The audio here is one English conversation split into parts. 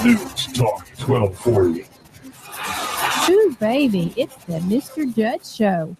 News Talk 1240. Ooh, baby, it's the Mr. Judd Show.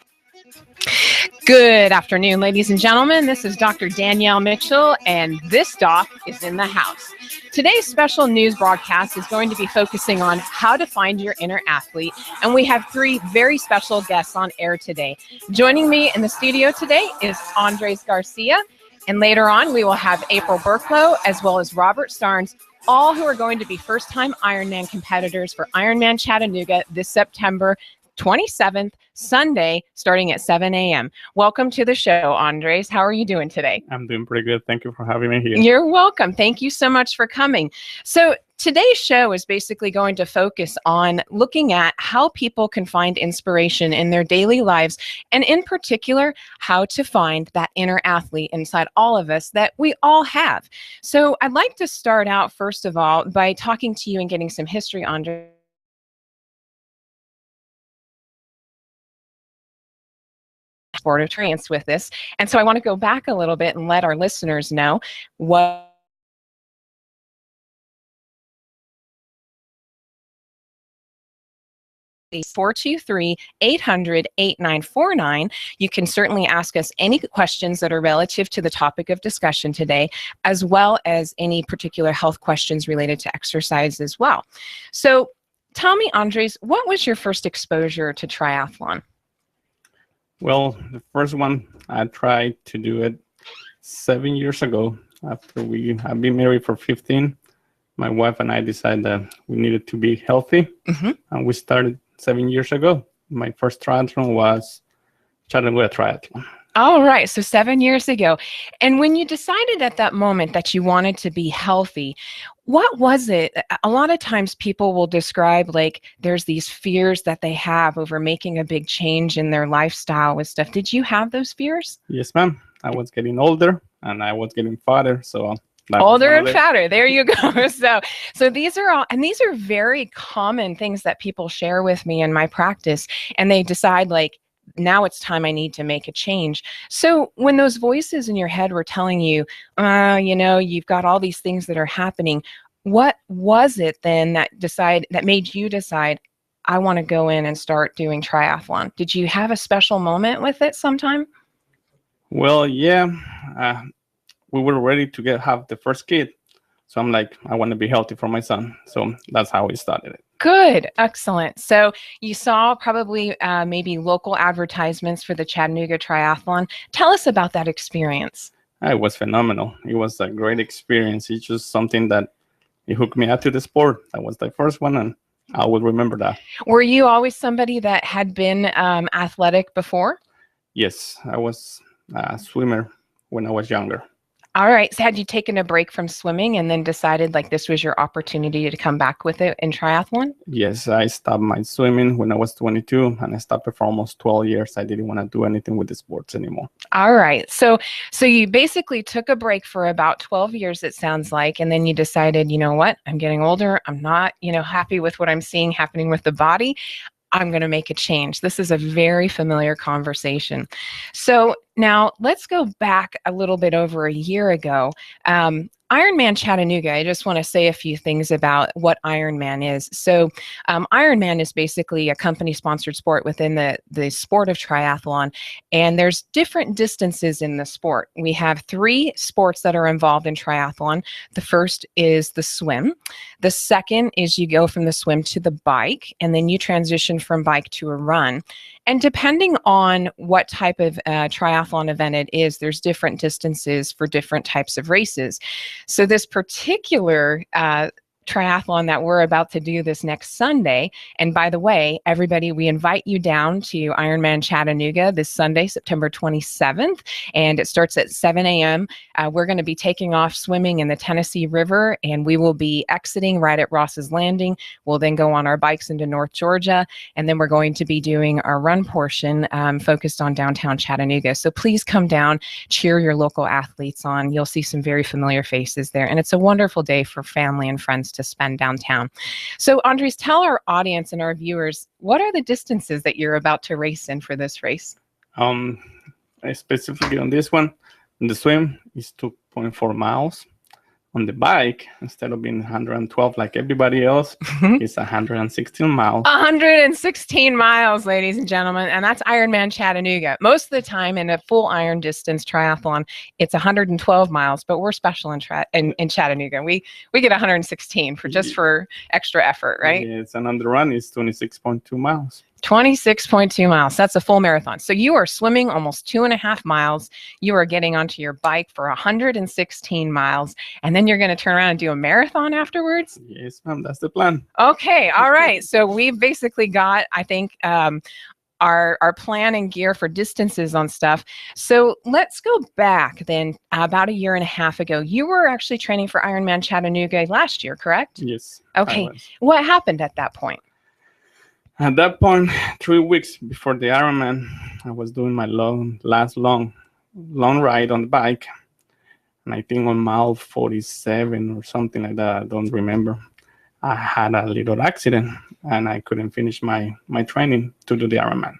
Good afternoon, ladies and gentlemen. This is Dr. Danielle Mitchell, and this doc is in the house. Today's special news broadcast is going to be focusing on how to find your inner athlete, and we have three very special guests on air today. Joining me in the studio today is Andres Garcia, and later on we will have April Burklow as well as Robert Starnes, all who are going to be first-time IronMan competitors for IronMan Chattanooga this September 27th, Sunday, starting at 7 a.m. Welcome to the show, Andres. How are you doing today? I'm doing pretty good. Thank you for having me here. You're welcome. Thank you so much for coming. So today's show is basically going to focus on looking at how people can find inspiration in their daily lives, and in particular, how to find that inner athlete inside all of us that we all have. So I'd like to start out, first of all, by talking to you and getting some history, Andres. Sport of trance with this. And so I want to go back a little bit and let our listeners know what the 423-800-8949. You can certainly ask us any questions that are relative to the topic of discussion today, as well as any particular health questions related to exercise as well. So tell me, Andres, what was your first exposure to triathlon? Well, the first one, I tried to do it 7 years ago. After we had been married for 15, my wife and I decided that we needed to be healthy. And we started 7 years ago. My first triathlon was Chattanooga Triathlon. All right, so 7 years ago. And when you decided at that moment that you wanted to be healthy, what was it? A lot of times people will describe like there's these fears that they have over making a big change in their lifestyle with stuff. Did you have those fears? Yes, ma'am. I was getting older and I was getting fatter, so older and fatter. There you go. So these are all, and these are very common things that people share with me in my practice, and they decide like, now it's time I need to make a change. So when those voices in your head were telling you, you've got all these things that are happening, what was it then that made you decide, I want to go in and start doing triathlon? Did you have a special moment with it sometime? Well, yeah. We were ready to have the first kid. So I'm like, I want to be healthy for my son. So that's how we started it. Good. Excellent. So you saw probably maybe local advertisements for the Chattanooga Triathlon. Tell us about that experience. It was phenomenal. It was a great experience. It's just something that it hooked me up to the sport. That was the first one, and I will remember that. Were you always somebody that had been athletic before? Yes, I was a swimmer when I was younger. All right. So had you taken a break from swimming and then decided like this was your opportunity to come back with it in triathlon? Yes, I stopped my swimming when I was 22, and I stopped it for almost 12 years. I didn't want to do anything with the sports anymore. All right. So you basically took a break for about 12 years, it sounds like, and then you decided, you know what, I'm getting older. I'm not, happy with what I'm seeing happening with the body. I'm going to make a change. This is a very familiar conversation. So now let's go back a little bit over a year ago. IronMan Chattanooga, I just want to say a few things about what IronMan is. So IronMan is basically a company-sponsored sport within the sport of triathlon, and there's different distances in the sport. We have 3 sports that are involved in triathlon. The first is the swim. The second is you go from the swim to the bike, and then you transition from bike to a run. And depending on what type of triathlon event it is, there's different distances for different types of races. So this particular triathlon that we're about to do this next Sunday, and by the way, everybody, we invite you down to IronMan Chattanooga this Sunday, September 27th, and it starts at 7 a.m. We're going to be taking off swimming in the Tennessee River, and we will be exiting right at Ross's Landing. We'll then go on our bikes into North Georgia, and then we're going to be doing our run portion focused on downtown Chattanooga. So please come down, cheer your local athletes on. You'll see some very familiar faces there, and it's a wonderful day for family and friends to spend downtown. So Andres, tell our audience and our viewers, what are the distances that you're about to race in for this race? Specifically on this one, the swim is 2.4 miles. On the bike, instead of being 112 like everybody else, it's 116 miles. 116 miles, ladies and gentlemen, and that's Ironman Chattanooga. Most of the time in a full iron distance triathlon, it's 112 miles, but we're special in Chattanooga. We get 116 for extra effort, right? Yes, and on the run is 26.2 miles. 26.2 miles. That's a full marathon. So you are swimming almost 2.5 miles. You are getting onto your bike for 116 miles, and then you're going to turn around and do a marathon afterwards? Yes, ma'am. That's the plan. Okay. All right. So we've basically got, I think, our plan and gear for distances on stuff. So let's go back then about 1.5 years ago. You were actually training for Ironman Chattanooga last year, correct? Yes. Okay. What happened at that point? At that point, 3 weeks before the Ironman, I was doing my last long ride on the bike. And I think on mile 47 or something like that, I don't remember, I had a little accident and I couldn't finish my training to do the Ironman.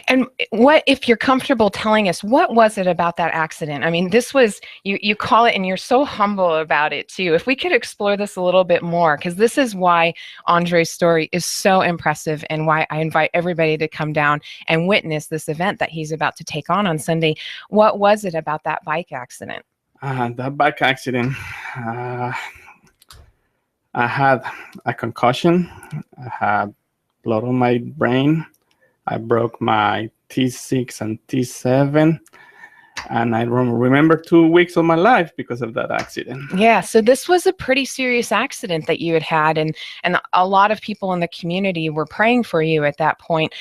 And what, if you're comfortable telling us, what was it about that accident? I mean, this was, you call it, and you're so humble about it too. If we could explore this a little bit more, because this is why Andres' story is so impressive and why I invite everybody to come down and witness this event that he's about to take on Sunday. What was it about that bike accident? That bike accident, I had a concussion. I had blood on my brain. I broke my T6 and T7, and I remember 2 weeks of my life because of that accident. Yeah, so this was a pretty serious accident that you had, and a lot of people in the community were praying for you at that point.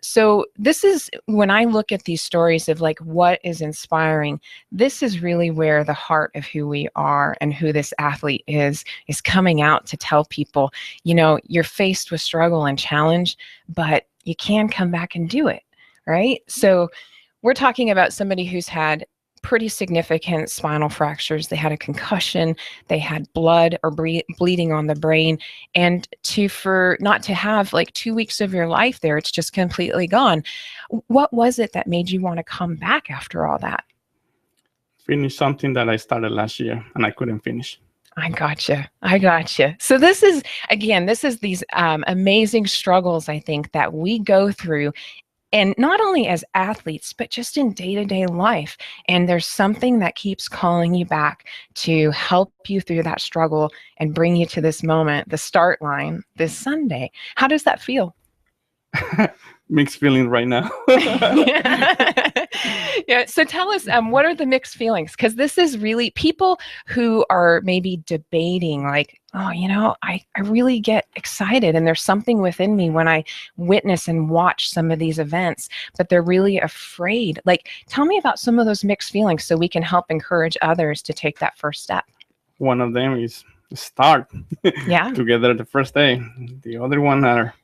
So this is, when I look at these stories of like what is inspiring, this is really where the heart of who we are and who this athlete is coming out to tell people, you know, you're faced with struggle and challenge, but you can come back and do it, right? So we're talking about somebody who's had pretty significant spinal fractures. They had a concussion, they had blood or bleeding on the brain, and for not to have like 2 weeks of your life there, it's just completely gone. What was it that made you want to come back after all that? Finish something that I started last year and I couldn't finish. I gotcha. So this is these amazing struggles, I think, that we go through, and not only as athletes, but just in day-to-day life. And there's something that keeps calling you back to help you through that struggle and bring you to this moment, the start line this Sunday. How does that feel? Mixed feeling right now. Yeah. So tell us, what are the mixed feelings? Because this is really people who are maybe debating, like, oh, you know, I really get excited, and there's something within me when I witness and watch some of these events, but they're really afraid. Like, tell me about some of those mixed feelings so we can help encourage others to take that first step. One of them is start together the first day. The other one are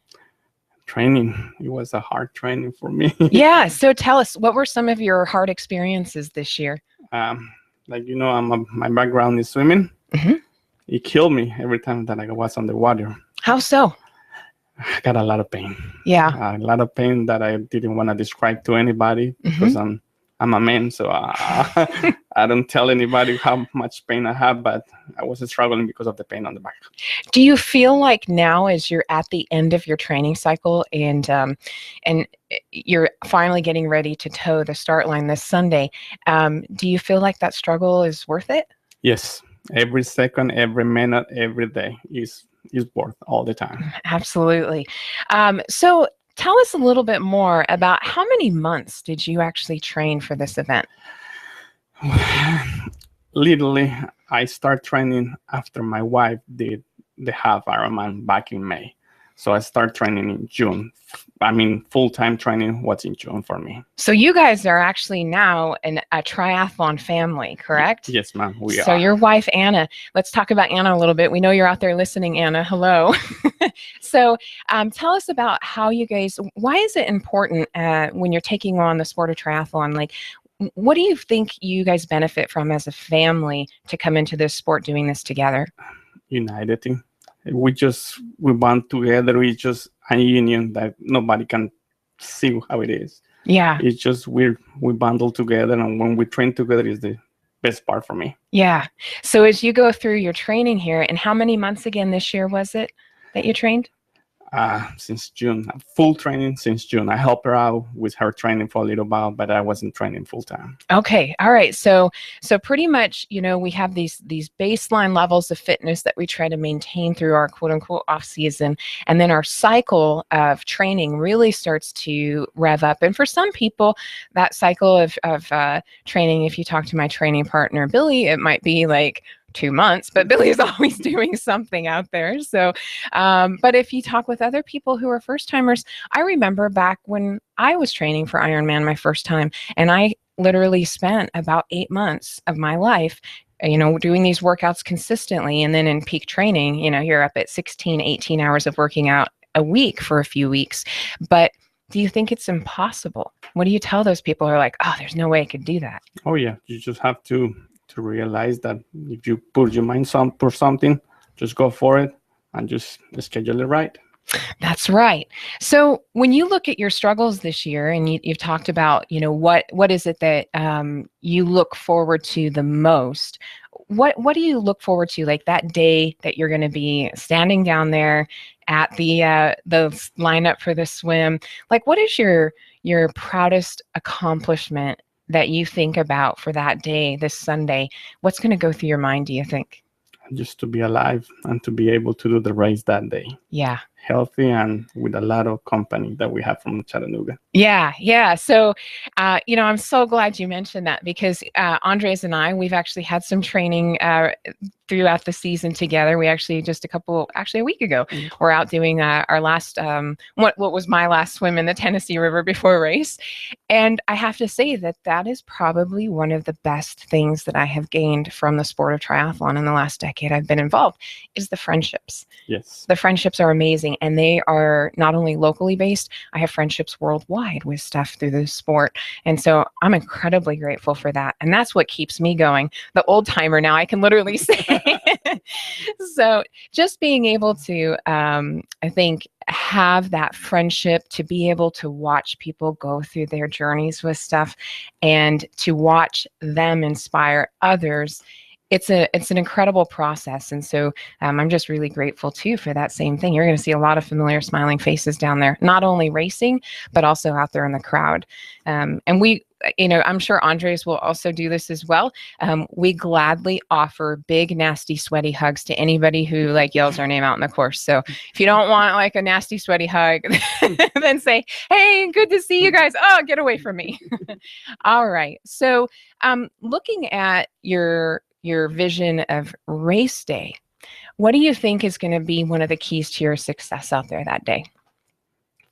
training. It was a hard training for me. Yeah. So tell us, what were some of your hard experiences this year? Like, you know, my background is swimming. Mm-hmm. It killed me every time that I was on the water. How so? I got a lot of pain. Yeah. A lot of pain that I didn't want to describe to anybody because I'm a man, so I don't tell anybody how much pain I have, but I was struggling because of the pain on the back. Do you feel like now, as you're at the end of your training cycle and you're finally getting ready to toe the start line this Sunday, do you feel like that struggle is worth it? Yes. Every second, every minute, every day is worth all the time. Absolutely. So tell us a little bit more about how many months did you actually train for this event? Literally, I start training after my wife did the half Ironman back in May. So I start training in June. I mean, full-time training was in June for me. So you guys are actually now a triathlon family, correct? Yes, ma'am, we are. So your wife, Anna, let's talk about Anna a little bit. We know you're out there listening, Anna. Hello. So tell us about how you guys, why is it important when you're taking on the sport of triathlon? Like, what do you think you guys benefit from as a family to come into this sport doing this together? United. We bond together. We just a union that nobody can see how it is. Yeah. It's just we bundle together, and when we train together is the best part for me. Yeah. So as you go through your training here, and how many months again this year was it that you trained? Since June, full training since June. I helped her out with her training for a little while, but I wasn't training full time. Okay. All right. So pretty much, we have these baseline levels of fitness that we try to maintain through our quote unquote off season. And then our cycle of training really starts to rev up. And for some people, that cycle of training, if you talk to my training partner, Billy, it might be like 2 months, but Billy is always doing something out there. So, but if you talk with other people who are first timers, I remember back when I was training for Ironman my first time, and I literally spent about 8 months of my life, doing these workouts consistently. And then in peak training, you're up at 16, 18 hours of working out a week for a few weeks. But do you think it's impossible? What do you tell those people who are like, oh, there's no way I could do that? Oh yeah, you just have to realize that if you put your mind for something, just go for it and just schedule it right. That's right. So when you look at your struggles this year, and you've talked about, what is it that you look forward to the most? What do you look forward to, like that day that you're going to be standing down there at the lineup for the swim? Like, what is your proudest accomplishment that you think about for that day, this Sunday? What's going to go through your mind, do you think? Just to be alive and to be able to do the race that day. Yeah. Healthy and with a lot of company that we have from Chattanooga. Yeah. So, I'm so glad you mentioned that, because Andres and I, we've actually had some training throughout the season together. We actually a week ago, we're out doing our last, what was my last swim in the Tennessee River before race. And I have to say that is probably one of the best things that I have gained from the sport of triathlon in the last decade I've been involved, is the friendships. Yes. The friendships are amazing, and they are not only locally based. I have friendships worldwide with stuff through the sport. And so I'm incredibly grateful for that. And that's what keeps me going. The old timer now, I can literally say. So just being able to, I think, have that friendship, to be able to watch people go through their journeys with stuff and to watch them inspire others, it's an incredible process. And so I'm just really grateful too for that same thing. You're going to see a lot of familiar smiling faces down there, not only racing, but also out there in the crowd. And we, I'm sure Andres will also do this as well. We gladly offer big, nasty, sweaty hugs to anybody who yells our name out in the course. So if you don't want a nasty, sweaty hug, then say, hey, good to see you guys. Oh, get away from me. All right. So looking at your vision of race day, what do you think is going to be one of the keys to your success out there that day?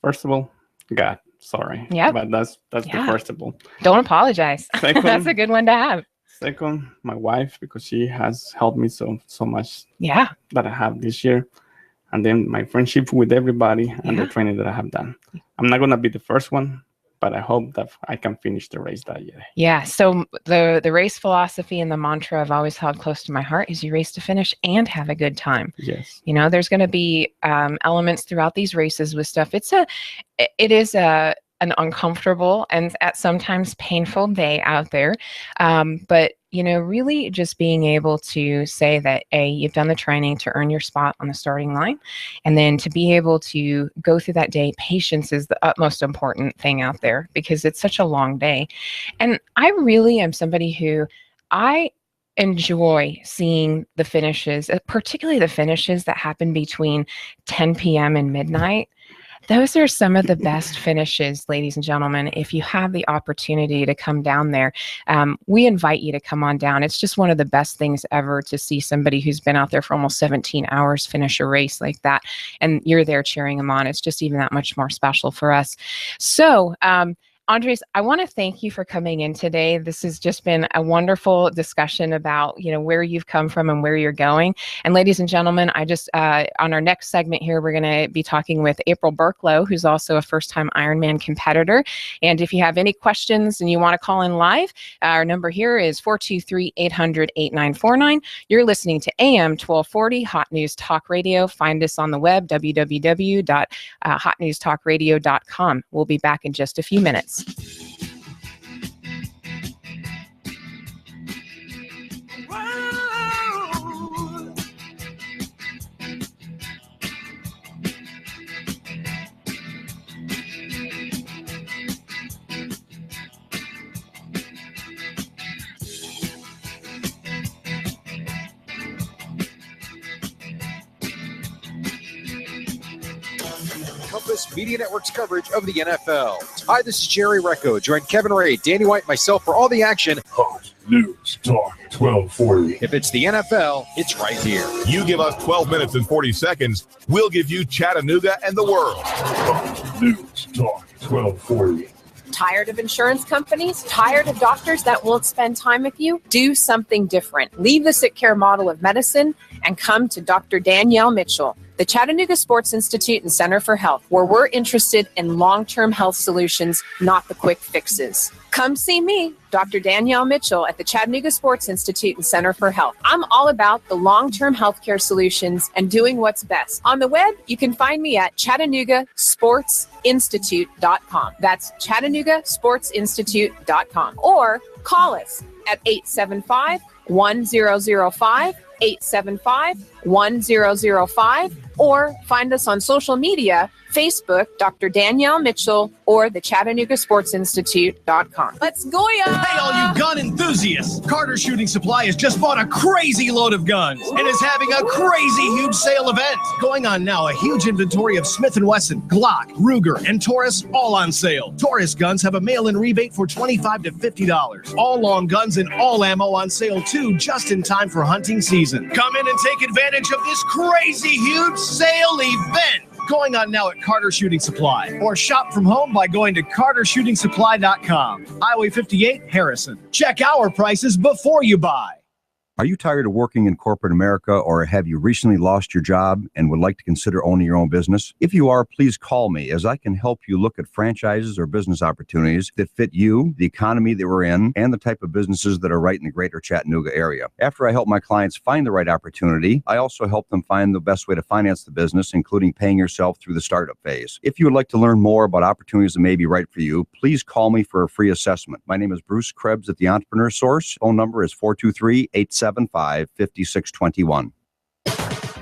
First of all, God. Sorry. Yeah. But that's the first of all. Don't apologize. Second, that's a good one to have. Second, my wife, because she has helped me so much. Yeah. That I have this year. And then my friendship with everybody and the training that I have done. I'm not going to be the first one, but I hope that I can finish the race that year. Yeah. So the race philosophy and the mantra I've always held close to my heart is you race to finish and have a good time. Yes. There's going to be elements throughout these races with stuff. It is an uncomfortable and at sometimes painful day out there. But really just being able to say that, you've done the training to earn your spot on the starting line. And then to be able to go through that day, patience is the utmost important thing out there, because it's such a long day. And I really am somebody who I enjoy seeing the finishes, particularly the finishes that happen between 10 p.m. and midnight. Those are some of the best finishes, ladies and gentlemen. If you have the opportunity to come down there, we invite you to come on down. It's just one of the best things ever to see somebody who's been out there for almost 17 hours finish a race like that, and you're there cheering them on. It's just even that much more special for us. So, Andres, I want to thank you for coming in today. This has just been a wonderful discussion about, where you've come from and where you're going. And ladies and gentlemen, on our next segment here, we're going to be talking with April Burklow, who's also a first-time IronMan competitor. And if you have any questions and you want to call in live, our number here is 423-800-8949. You're listening to AM 1240 Hot News Talk Radio. Find us on the web, www.hotnewstalkradio.com. We'll be back in just a few minutes. Compass Media Network's coverage of the NFL. Hi, this is Jerry Recco. Join Kevin Ray, Danny White, and myself for all the action. Hot News Talk 1240. If it's the NFL, it's right here. You give us 12 minutes and 40 seconds, we'll give you Chattanooga and the world. Hot News Talk 1240. Tired of insurance companies? Tired of doctors that won't spend time with you? Do something different. Leave the sick care model of medicine and come to Dr. Danielle Mitchell, the Chattanooga Sports Institute and Center for Health, where we're interested in long-term health solutions, not the quick fixes. Come see me, Dr. Danielle Mitchell, at the Chattanooga Sports Institute and Center for Health. I'm all about the long-term healthcare solutions and doing what's best. On the web, you can find me at ChattanoogaSportsInstitute.com. That's ChattanoogaSportsInstitute.com. Or call us at 875-1005, 875-1005, or find us on social media, Facebook, Dr. Danielle Mitchell, or the ChattanoogaSportsInstitute.com. Let's go, ya! Hey, all you gun enthusiasts! Carter Shooting Supply has just bought a crazy load of guns and is having a crazy huge sale event. Going on now, a huge inventory of Smith & Wesson, Glock, Ruger, and Taurus, all on sale. Taurus guns have a mail-in rebate for $25 to $50. All long guns and all ammo on sale, too, just in time for hunting season. Come in and take advantage of this crazy huge sale event. Going on now at Carter Shooting Supply, or shop from home by going to CarterShootingSupply.com. Highway 58, Harrison. Check our prices before you buy. Are you tired of working in corporate America, or have you recently lost your job and would like to consider owning your own business? If you are, please call me, as I can help you look at franchises or business opportunities that fit you, the economy that we're in, and the type of businesses that are right in the greater Chattanooga area. After I help my clients find the right opportunity, I also help them find the best way to finance the business, including paying yourself through the startup phase. If you would like to learn more about opportunities that may be right for you, please call me for a free assessment. My name is Bruce Krebs at the Entrepreneur Source. Phone number is 423-875-5621.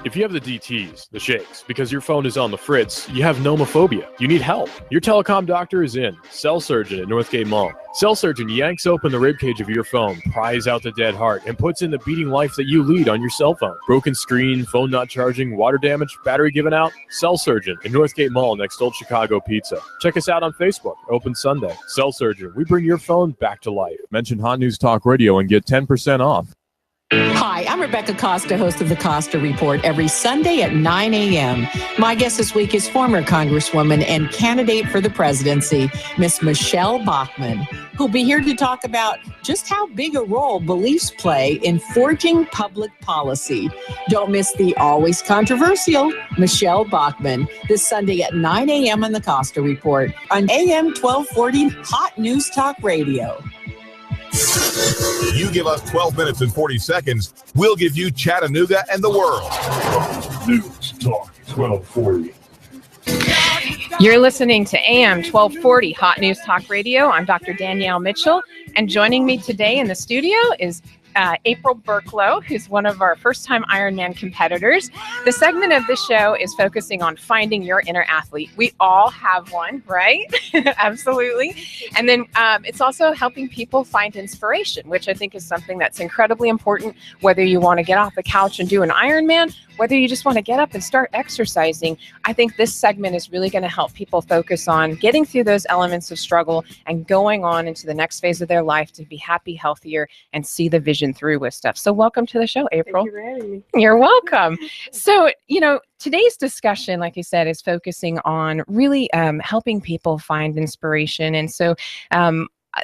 If you have the DTs, the shakes, because your phone is on the fritz, you have nomophobia. You need help. Your telecom doctor is in. Cell Surgeon at Northgate Mall. Cell Surgeon yanks open the ribcage of your phone, pries out the dead heart, and puts in the beating life that you lead on your cell phone. Broken screen, phone not charging, water damage, battery given out? Cell Surgeon at Northgate Mall next to Old Chicago Pizza. Check us out on Facebook. Open Sunday. Cell Surgeon. We bring your phone back to life. Mention Hot News Talk Radio and get 10% off. Hi, I'm Rebecca Costa, host of the Costa Report, every Sunday at 9 a.m. My guest this week is former Congresswoman and candidate for the presidency, Miss Michelle Bachmann, who'll be here to talk about just how big a role beliefs play in forging public policy. Don't miss the always controversial Michelle Bachmann this Sunday at 9 a.m. on the Costa Report on AM 1240 Hot News Talk Radio. You give us 12 minutes and 40 seconds, we'll give you Chattanooga and the world. News Talk 1240. You're listening to AM 1240 Hot News Talk Radio. I'm Dr. Danielle Mitchell, and joining me today in the studio is April Burklow, who's one of our first-time IronMan competitors. The segment of the show is focusing on finding your inner athlete. We all have one, right? Absolutely. And then it's also helping people find inspiration, which I think is something that's incredibly important, whether you want to get off the couch and do an Ironman, whether you just want to get up and start exercising. I think this segment is really going to help people focus on getting through those elements of struggle and going on into the next phase of their life to be happy, healthier, and see the vision through with stuff. So welcome to the show, April. Thank you for having me. You're welcome. So, today's discussion, like you said, is focusing on really helping people find inspiration. And so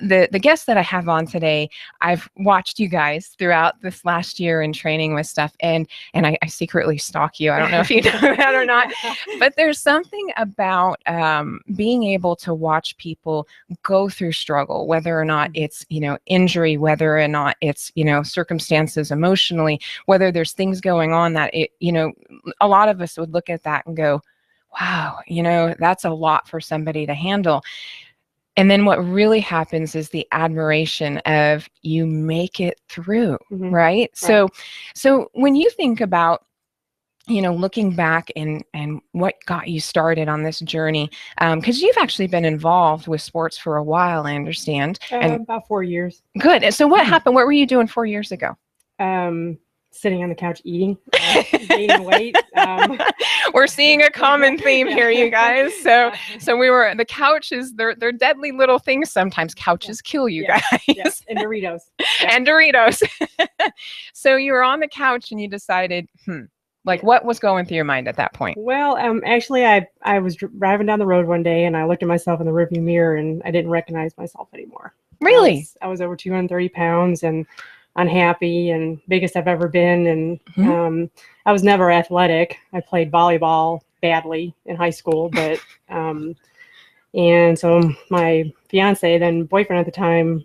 the guests that I have on today, I've watched you guys throughout this last year in training with stuff, and I secretly stalk you. I don't know if you know that or not, but there's something about being able to watch people go through struggle, whether or not it's, injury, whether or not it's, circumstances emotionally, whether there's things going on that, a lot of us would look at that and go, wow, that's a lot for somebody to handle. And then what really happens is the admiration of you make it through, right? So when you think about, looking back and what got you started on this journey, because you've actually been involved with sports for a while, I understand. About 4 years. Good. And so what happened? What were you doing 4 years ago? sitting on the couch eating, gaining weight. We're seeing a common theme here, you guys. So the couches, they're deadly little things. Sometimes couches kill you guys. Yes, and Doritos. And Doritos. So you were on the couch and you decided, what was going through your mind at that point? Well, actually, I was driving down the road one day and I looked at myself in the rearview mirror and I didn't recognize myself anymore. Really? I was over 230 pounds and unhappy and biggest I've ever been. And I was never athletic. I played volleyball badly in high school, but and so my fiance, then boyfriend at the time,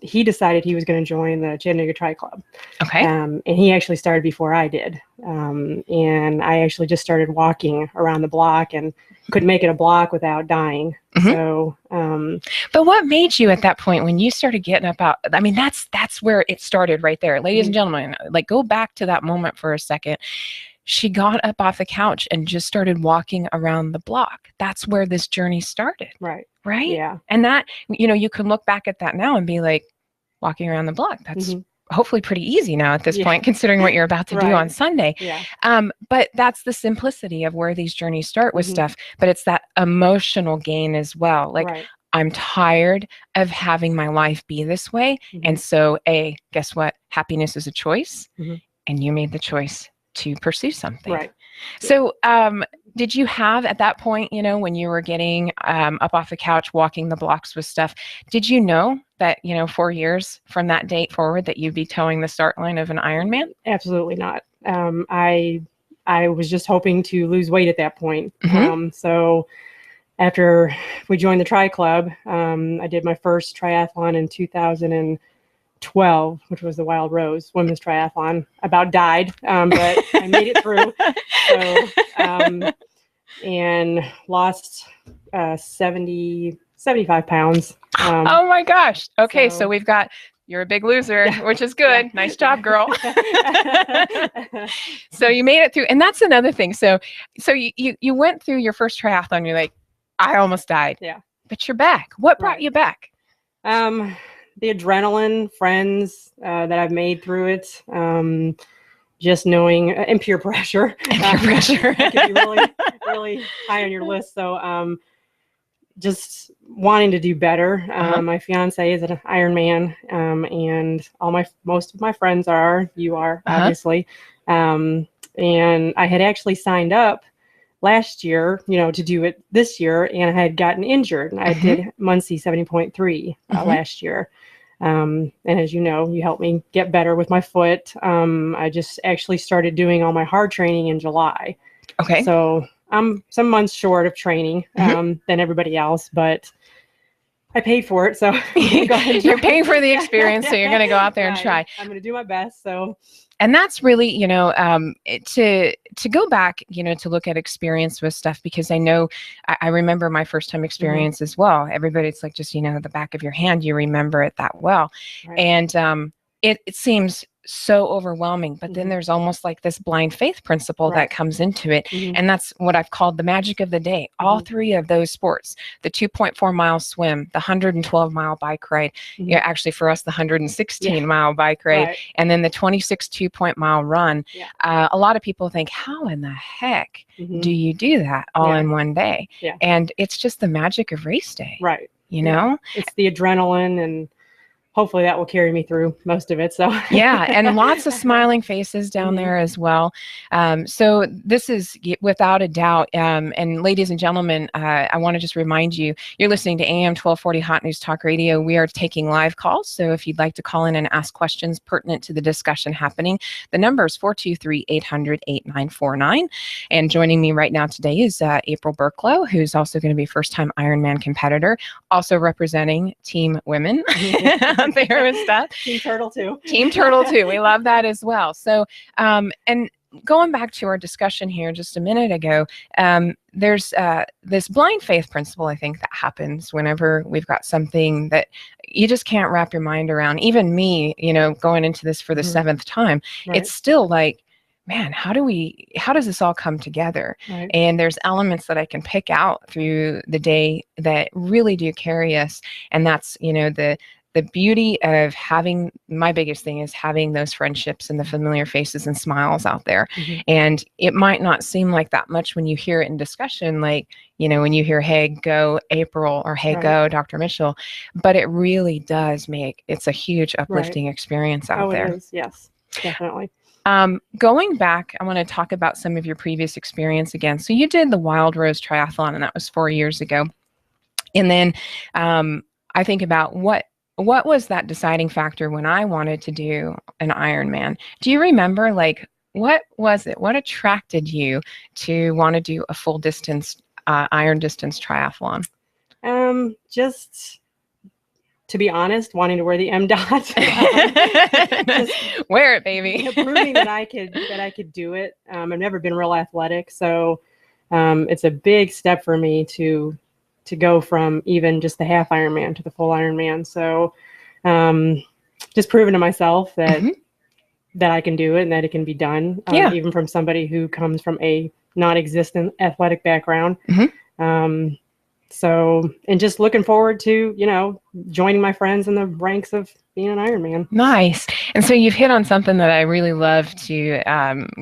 he decided he was going to join the Chattanooga Tri Club. Okay. And he actually started before I did. And I actually just started walking around the block and couldn't make it a block without dying. So, but what made you at that point when you started getting up out? I mean, that's where it started right there. Ladies and gentlemen, like go back to that moment for a second. She got up off the couch and just started walking around the block. That's where this journey started. Right. Right. Yeah. And that, you can look back at that now and be like, walking around the block. That's hopefully pretty easy now at this point, considering what you're about to do on Sunday. Yeah. But that's the simplicity of where these journeys start with stuff, but it's that emotional gain as well. Like I'm tired of having my life be this way. And so guess what? Happiness is a choice. And you made the choice to pursue something. Right. So, did you have at that point, when you were getting up off the couch, walking the blocks with stuff, did you know that, 4 years from that date forward that you'd be towing the start line of an Ironman? Absolutely not. I was just hoping to lose weight at that point. So after we joined the Tri Club, I did my first triathlon in 2012, which was the Wild Rose Women's Triathlon. About died, but I made it through. So, and lost 75 pounds. Oh my gosh. Okay. So we've got, you're a big loser, which is good. Nice job, girl. So you made it through. And that's another thing. So you went through your first triathlon. You're like, I almost died. Yeah. But you're back. What brought you back? The adrenaline, friends that I've made through it, just knowing, and peer pressure. Peer pressure. It can be really, really high on your list. So just wanting to do better. My fiance is an Ironman, and most of my friends are. You are, obviously. And I had actually signed up last year, to do it this year, and I had gotten injured. I did Muncie 70.3 last year. And as you know, you helped me get better with my foot. I just actually started doing all my hard training in July. Okay. So I'm some months short of training than everybody else, but I paid for it. So you're paying for the experience. So you're going to go out there and try. I'm going to do my best. So. And that's really, to go back, to look at experience with stuff, because I know, I remember my first time experience as well. Everybody, it's like just, the back of your hand, you remember it that well. Right. And it seems so overwhelming, but then there's almost like this blind faith principle that comes into it. And that's what I've called the magic of the day. All three of those sports, the 2.4 mile swim, the 112 mile bike ride, actually for us, the 116 mile bike ride, and then the 26 2-mile run. A lot of people think, how in the heck do you do that all in one day? And it's just the magic of race day. Right. It's the adrenaline, and hopefully that will carry me through most of it. So and lots of smiling faces down there as well. So this is without a doubt. And ladies and gentlemen, I want to just remind you, you're listening to AM 1240 Hot News Talk Radio. We are taking live calls. So if you'd like to call in and ask questions pertinent to the discussion happening, the number is 423-800-8949. And joining me right now today is April Burklow, who's also going to be first-time Ironman competitor, also representing Team Women. There and stuff. Team Turtle too. Team Turtle too. We love that as well. So, and going back to our discussion here just a minute ago, there's this blind faith principle, I think, that happens whenever we've got something that you just can't wrap your mind around. Even me, going into this for the seventh time, it's still like, man, how does this all come together? Right. And there's elements that I can pick out through the day that really do carry us. And that's, the beauty of having, my biggest thing is having those friendships and the familiar faces and smiles out there. And it might not seem like that much when you hear it in discussion, like, you know, when you hear, hey, go April, or hey, go Dr. Mitchell, but it really does it's a huge uplifting experience out there. It is. Yes, definitely. Going back, I want to talk about some of your previous experience again. So you did the Wild Rose Triathlon, and that was 4 years ago. And then I think about what was that deciding factor when I wanted to do an Ironman? Do you remember, like, what was it? What attracted you to want to do a full distance, iron distance triathlon? Just, to be honest, wanting to wear the M dot. Wear it, baby. Proving that I could do it. I've never been real athletic, so it's a big step for me to go from even just the half Ironman to the full Ironman. So just proving to myself that that I can do it and that it can be done, even from somebody who comes from a non-existent athletic background. So, and just looking forward to, you know, joining my friends in the ranks of being an Ironman. Nice. And so you've hit on something that I really love to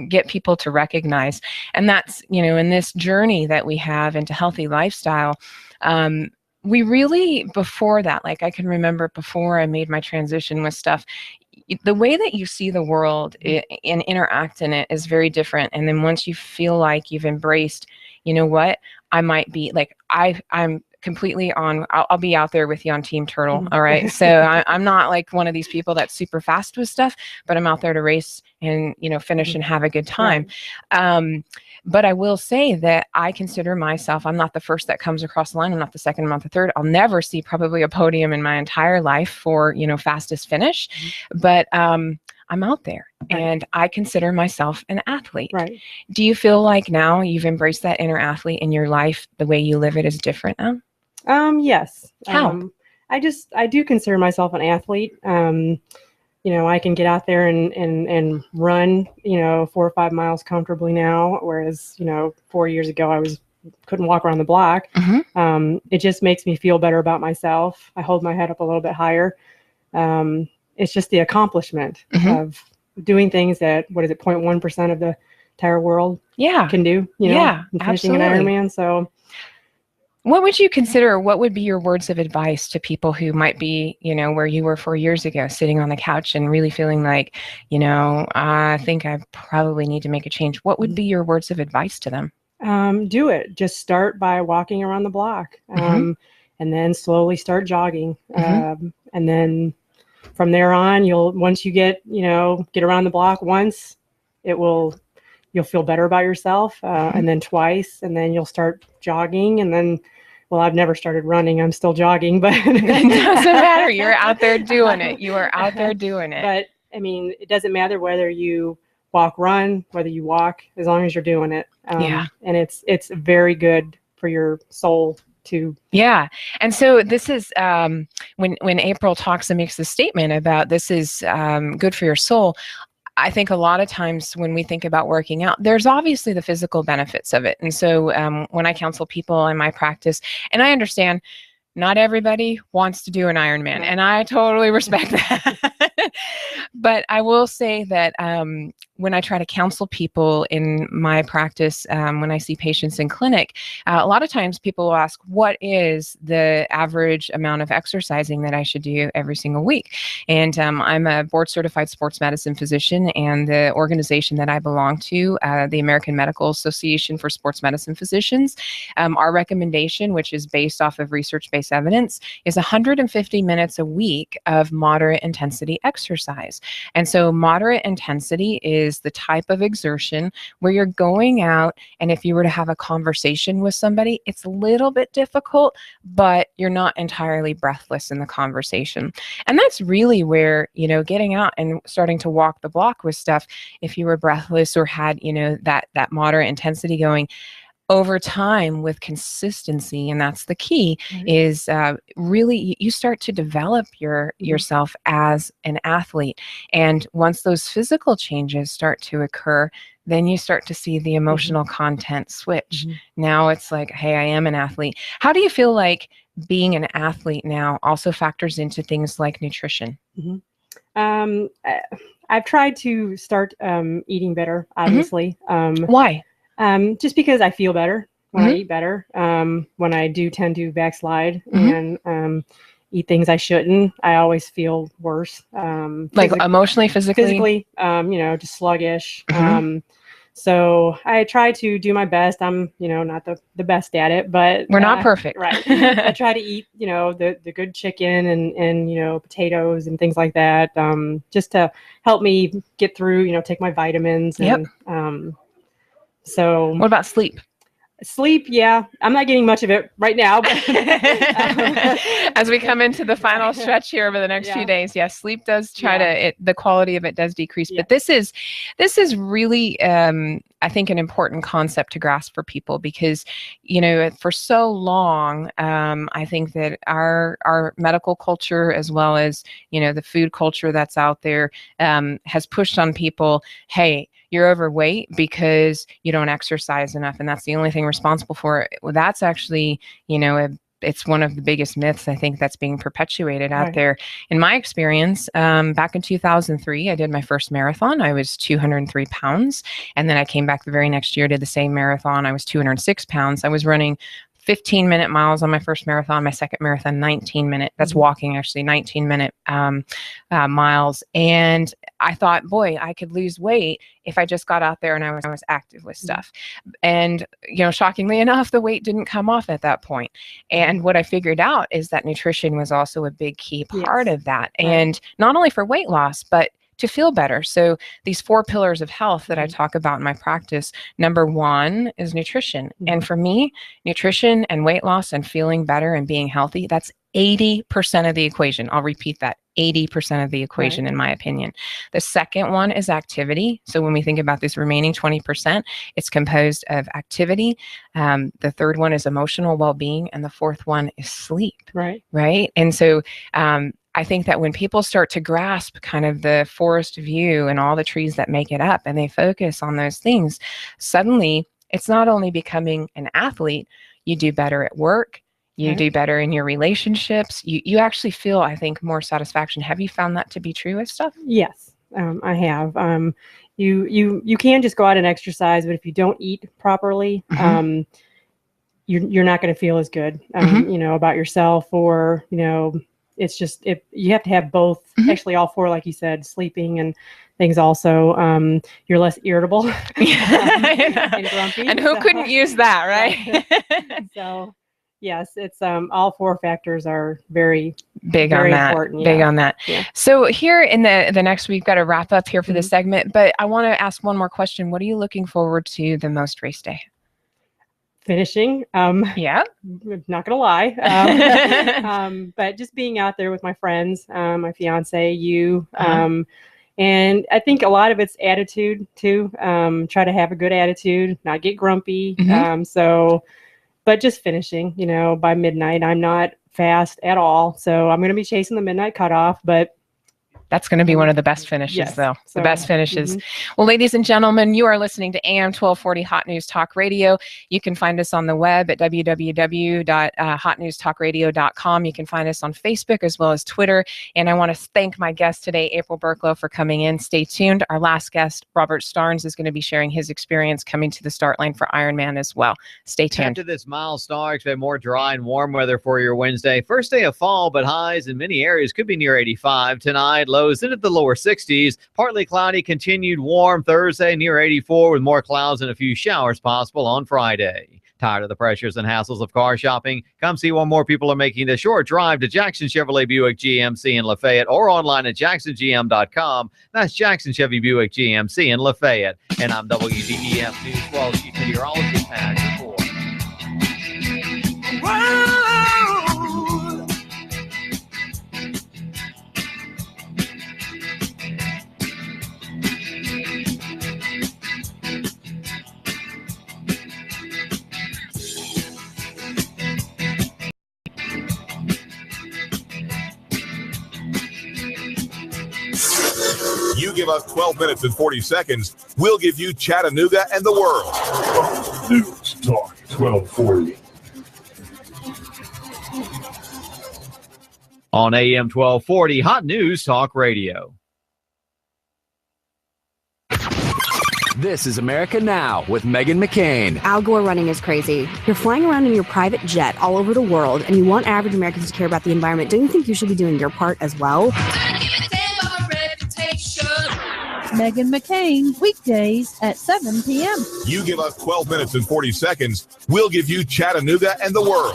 get people to recognize. And that's, you know, in this journey that we have into healthy lifestyle, we really, before that, like I can remember before I made my transition with stuff, the way that you see the world and interact in it is very different. And then once you feel like you've embraced, you know what, I might be like, I'm completely on, I'll be out there with you on Team Turtle. All right. So I'm not like one of these people that's super fast with stuff, but I'm out there to race and, you know, finish and have a good time. But I will say that I consider myself, I'm not the first that comes across the line. I'm not the second, I'm not the third. I'll never see probably a podium in my entire life for, you know, fastest finish, but I'm out there and I consider myself an athlete. Do you feel like now you've embraced that inner athlete in your life? The way you live it is different now? Yes. How? I do consider myself an athlete. You know, I can get out there and run, you know, 4 or 5 miles comfortably now. Whereas, you know, 4 years ago, I couldn't walk around the block. It just makes me feel better about myself. I hold my head up a little bit higher. It's just the accomplishment of doing things that, 0.1% of the entire world can do, you know, and finishing an Ironman. So what would you consider, what would be your words of advice to people who might be, you know, where you were 4 years ago, sitting on the couch and really feeling like, you know, I think I probably need to make a change? What would be your words of advice to them? Do it. Just start by walking around the block, and then slowly start jogging. And then from there on, once you get around the block once, you'll feel better about yourself, and then twice, and then you'll start jogging, and then, well, I've never started running. I'm still jogging, but it doesn't matter. You're out there doing it. You are out there doing it. But I mean, it doesn't matter whether you run, whether you walk, as long as you're doing it. And it's very good for your soul to. Yeah. And so this is when April talks and makes the statement about this is good for your soul. I think a lot of times when we think about working out, there's obviously the physical benefits of it. And so when I counsel people in my practice, and I understand not everybody wants to do an Ironman, and I totally respect that. But I will say that when I try to counsel people in my practice, when I see patients in clinic, a lot of times people will ask, what is the average amount of exercising that I should do every single week? And I'm a board certified sports medicine physician, and the organization that I belong to, the American Medical Association for Sports Medicine Physicians, our recommendation, which is based off of research-based evidence, is 150 minutes a week of moderate intensity exercise. And so moderate intensity is the type of exertion where you're going out, and if you were to have a conversation with somebody, it's a little bit difficult, but you're not entirely breathless in the conversation. And that's really where, you know, getting out and starting to walk the block with stuff, if you were breathless or had, you know, that moderate intensity going, over time with consistency, and that's the key, is really you start to develop yourself as an athlete. And once those physical changes start to occur, then you start to see the emotional content switch. Now it's like, hey, I am an athlete. How do you feel like being an athlete now also factors into things like nutrition? I've tried to start eating better, obviously. Why? Just because I feel better when I eat better. When I do tend to backslide and eat things I shouldn't, I always feel worse. Like emotionally, physically? Physically, just sluggish. So I try to do my best. I'm, not the best at it, but we're not perfect. Right. I try to eat, the good chicken and potatoes and things like that. Just to help me get through, take my vitamins. And, so what about sleep? Sleep, yeah. I'm not getting much of it right now. But as we come into the final stretch here over the next few days, sleep does the quality of it does decrease. But this is really, I think, an important concept to grasp for people because, for so long, I think that our medical culture, as well as, the food culture that's out there, has pushed on people, hey, you're overweight because you don't exercise enough, and that's the only thing responsible for it. Well, that's actually, it's one of the biggest myths, I think, that's being perpetuated out there. In my experience, back in 2003, I did my first marathon. I was 203 pounds. And then I came back the very next year, did the same marathon. I was 206 pounds. I was running 15-minute miles on my first marathon, my second marathon, 19-minute. That's walking, actually, 19-minute miles. And I thought, boy, I could lose weight if I just got out there and I was active with stuff. And, shockingly enough, the weight didn't come off at that point. And what I figured out is that nutrition was also a big key part of that. And not only for weight loss, but to feel better. So these 4 pillars of health that I talk about in my practice, number 1 is nutrition. And for me, nutrition and weight loss and feeling better and being healthy, that's 80% of the equation. I'll repeat that, 80% of the equation, in my opinion. The second one is activity. So when we think about this remaining 20%, it's composed of activity. The third one is emotional well-being. And the fourth one is sleep. Right. And so, I think that when people start to grasp kind of the forest view and all the trees that make it up, and they focus on those things, suddenly it's not only becoming an athlete, you do better at work, you do better in your relationships, you actually feel, I think, more satisfaction. Have you found that to be true with stuff? Yes, I have. You can just go out and exercise, but if you don't eat properly, you're not going to feel as good, about yourself, or, it's just, you have to have both, actually all 4, like you said, sleeping and things also. You're less irritable and grumpy. And who couldn't use that, right? So yes, it's all 4 factors are very big on that. Important, big on that. So here in the next week, got to wrap up here for this segment, but I want to ask one more question. What are you looking forward to the most race day? Finishing. Not gonna lie. But just being out there with my friends, my fiance, you, and I think a lot of it's attitude too. Try to have a good attitude, not get grumpy. But just finishing, by midnight. I'm not fast at all. So I'm going to be chasing the midnight cutoff, but that's going to be one of the best finishes, though. The best finishes. Well, ladies and gentlemen, you are listening to AM 1240 Hot News Talk Radio. You can find us on the web at www.hotnewstalkradio.com. You can find us on Facebook as well as Twitter. And I want to thank my guest today, April Burklow, for coming in. Stay tuned. Our last guest, Robert Starnes, is going to be sharing his experience coming to the start line for IronMan as well. Stay tuned. After this milestone, expect more dry and warm weather for your Wednesday. First day of fall, but highs in many areas could be near 85 tonight. Lows into the lower 60s. Partly cloudy, continued warm Thursday near 84 with more clouds and a few showers possible on Friday. Tired of the pressures and hassles of car shopping? Come see what more people are making the short drive to Jackson Chevrolet Buick GMC in Lafayette, or online at jacksongm.com. That's Jackson Chevy Buick GMC in Lafayette. And I'm WDEF News 12 meteorologist Pat Report. You give us 12 minutes and 40 seconds, we'll give you Chattanooga and the world. News Talk 1240. On AM 1240, Hot News Talk Radio. This is America Now with Meghan McCain. Al Gore running is crazy. You're flying around in your private jet all over the world, and you want average Americans to care about the environment. Don't you think you should be doing your part as well? Meghan McCain, weekdays at 7 p.m. You give us 12 minutes and 40 seconds, we'll give you Chattanooga and the world.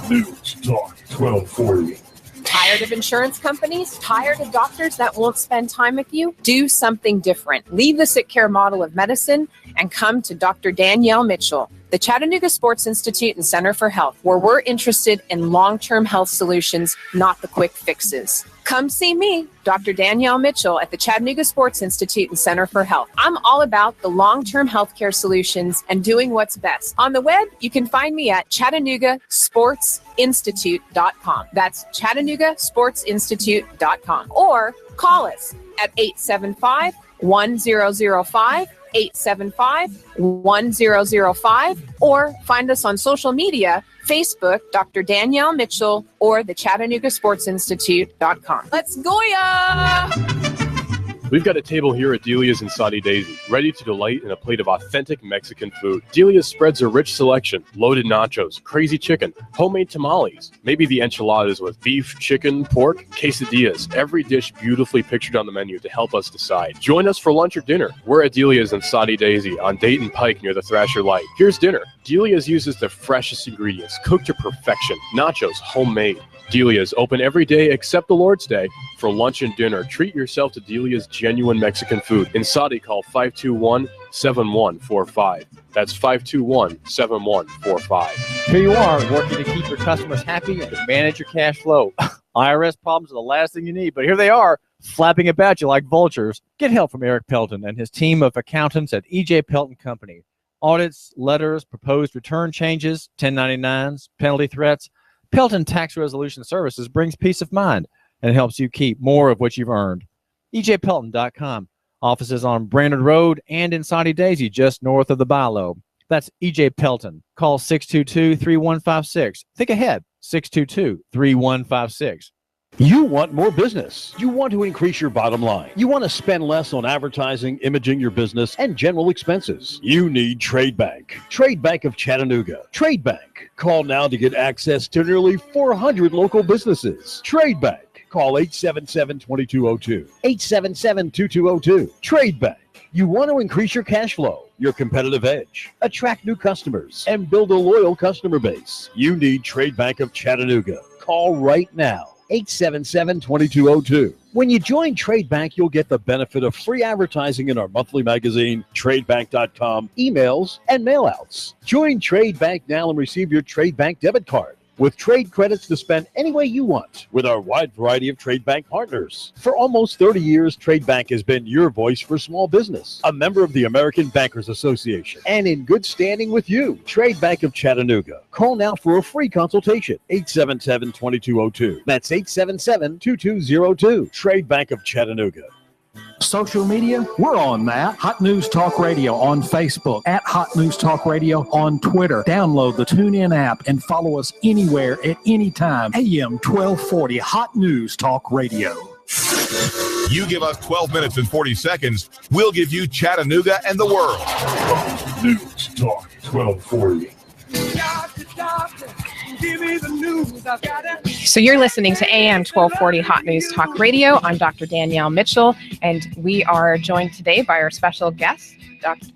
News Talk 1240. Tired of insurance companies? Tired of doctors that won't spend time with you? Do something different. Leave the sick care model of medicine and come to Dr. Danielle Mitchell, the Chattanooga Sports Institute and Center for Health, where we're interested in long-term health solutions, not the quick fixes. Come see me, Dr. Danielle Mitchell, at the Chattanooga Sports Institute and Center for Health. I'm all about the long-term healthcare solutions and doing what's best. On the web, you can find me at ChattanoogaSportsInstitute.com. That's ChattanoogaSportsInstitute.com. Or call us at 875-1005. 875-1005, or find us on social media, Facebook, Dr. Danielle Mitchell, or the ChattanoogaSportsInstitute.com. Let's go, ya! We've got a table here at Delia's in Saudi Daisy, ready to delight in a plate of authentic Mexican food. Delia's spreads a rich selection: loaded nachos, crazy chicken, homemade tamales, maybe the enchiladas with beef, chicken, pork, quesadillas. Every dish beautifully pictured on the menu to help us decide. Join us for lunch or dinner. We're at Delia's in Saudi Daisy on Dayton Pike near the Thrasher Light. Here's dinner. Delia's uses the freshest ingredients, cooked to perfection. Nachos, homemade. Delia's open every day except the Lord's Day. For lunch and dinner, treat yourself to Delia's genuine Mexican food. In Saudi, call 521-7145. That's 521-7145. Here you are, working to keep your customers happy and to manage your cash flow. IRS problems are the last thing you need, but here they are, flapping about you like vultures. Get help from Eric Pelton and his team of accountants at E.J. Pelton Company. Audits, letters, proposed return changes, 1099s, penalty threats. Pelton Tax Resolution Services brings peace of mind and helps you keep more of what you've earned. EJPelton.com. Offices on Brandon Road and in Saudi Daisy, just north of the Bilo. That's EJ Pelton. Call 622-3156. Think ahead, 622-3156. You want more business. You want to increase your bottom line. You want to spend less on advertising, imaging your business, and general expenses. You need Trade Bank. Trade Bank of Chattanooga. Trade Bank. Call now to get access to nearly 400 local businesses. Trade Bank. Call 877-2202. 877-2202. Trade Bank. You want to increase your cash flow, your competitive edge, attract new customers, and build a loyal customer base. You need Trade Bank of Chattanooga. Call right now. 877-2202. When you join Trade Bank, you'll get the benefit of free advertising in our monthly magazine, tradebank.com, emails, and mailouts. Join Trade Bank now and receive your Trade Bank debit card with trade credits to spend any way you want with our wide variety of Trade Bank partners. For almost 30 years, Trade Bank has been your voice for small business, a member of the American Bankers Association, and in good standing with you. Trade Bank of Chattanooga. Call now for a free consultation, 877-2202. That's 877-2202. Trade Bank of Chattanooga. Social media, we're on that. Hot News Talk Radio on Facebook, at Hot News Talk Radio on Twitter. Download the TuneIn app and follow us anywhere at any time. AM 1240, Hot News Talk Radio. You give us 12 minutes and 40 seconds, we'll give you Chattanooga and the world. News Talk 1240. So you're listening to AM 1240 Hot News Talk Radio. I'm Dr. Danielle Mitchell, and we are joined today by our special guest,